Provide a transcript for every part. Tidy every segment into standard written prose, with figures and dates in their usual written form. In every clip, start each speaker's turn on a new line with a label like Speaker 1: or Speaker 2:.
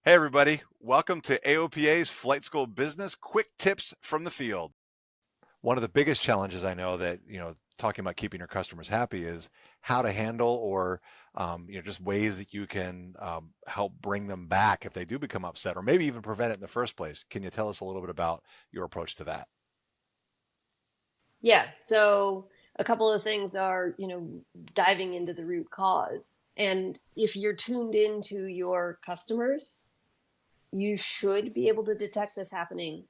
Speaker 1: Hey, everybody. Welcome to AOPA's Flight School Business Quick Tips from the Field. One of the biggest challenges I know that, talking about keeping your customers happy is how to handle or, just ways that you can help bring them back if they do become upset or maybe even prevent it in the first place. Can you tell us a little bit about your approach to that?
Speaker 2: Yeah, so a couple of things are, diving into the root cause. And if you're tuned into your customers, you should be able to detect this happening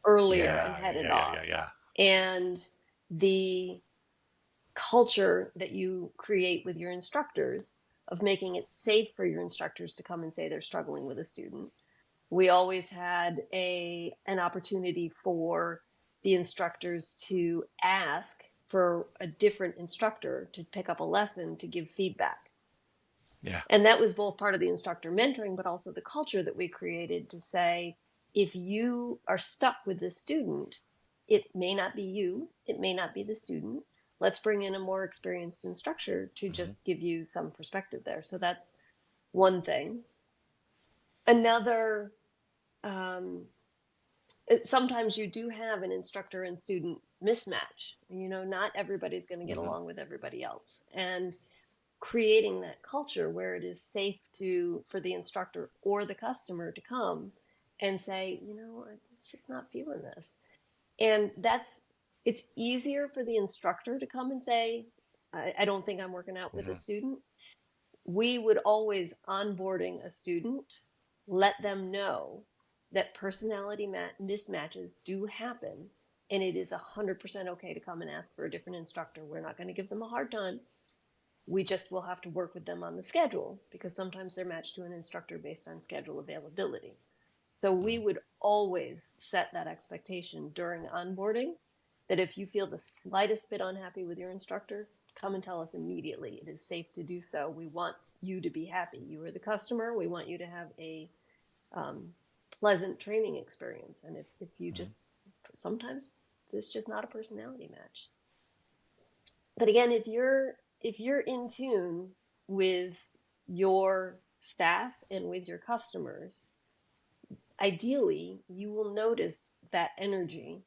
Speaker 2: earlier and
Speaker 1: Yeah,
Speaker 2: head it
Speaker 1: yeah, yeah, yeah,
Speaker 2: off.
Speaker 1: yeah.
Speaker 2: And the culture that you create with your instructors of making it safe for your instructors to come and say they're struggling with a student. We always had an opportunity for the instructors to ask for a different instructor to pick up a lesson to give feedback.
Speaker 1: Yeah.
Speaker 2: And that was both part of the instructor mentoring, but also the culture that we created to say, if you are stuck with this student, it may not be you, it may not be the student. Let's bring in a more experienced instructor to
Speaker 1: Hmm.
Speaker 2: just give you some perspective there. So that's one thing. Another um, sometimes you do have an instructor and student mismatch. Not everybody's going to get
Speaker 1: Hmm.
Speaker 2: along with everybody else. And creating that culture where it is safe for the instructor or the customer to come and say, I'm just not feeling this. And it's easier for the instructor to come and say, I don't think I'm working out with a
Speaker 1: Hmm.
Speaker 2: student. We would always onboarding a student, let them know that personality mismatches do happen, and it is 100% okay to come and ask for a different instructor. We're not going to give them a hard time. We just will have to work with them on the schedule because sometimes they're matched to an instructor based on schedule availability. So we
Speaker 1: Hmm.
Speaker 2: would always set that expectation during onboarding that if you feel the slightest bit unhappy with your instructor, come and tell us immediately. It is safe to do so. We want you to be happy. You are the customer. We want you to have a um, pleasant training experience. And if you
Speaker 1: Hmm.
Speaker 2: just, sometimes it's just not a personality match. But again, if you're in tune with your staff and with your customers, ideally you will notice that energy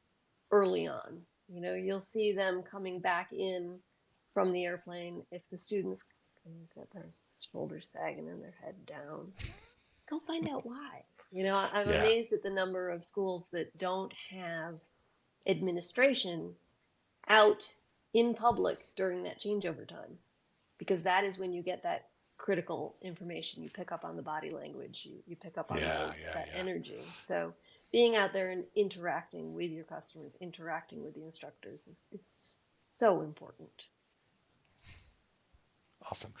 Speaker 2: early on. You'll see them coming back in from the airplane. If the students got their shoulders sagging and their head down, go find out why. I'm
Speaker 1: Yeah.
Speaker 2: amazed at the number of schools that don't have administration out in public during that changeover time, because that is when you get that critical information. You pick up on the body language, you pick up on
Speaker 1: Yeah.
Speaker 2: those
Speaker 1: Yeah.
Speaker 2: that
Speaker 1: Yeah.
Speaker 2: energy. So being out there and interacting with your customers, interacting with the instructors is so important.
Speaker 1: Awesome.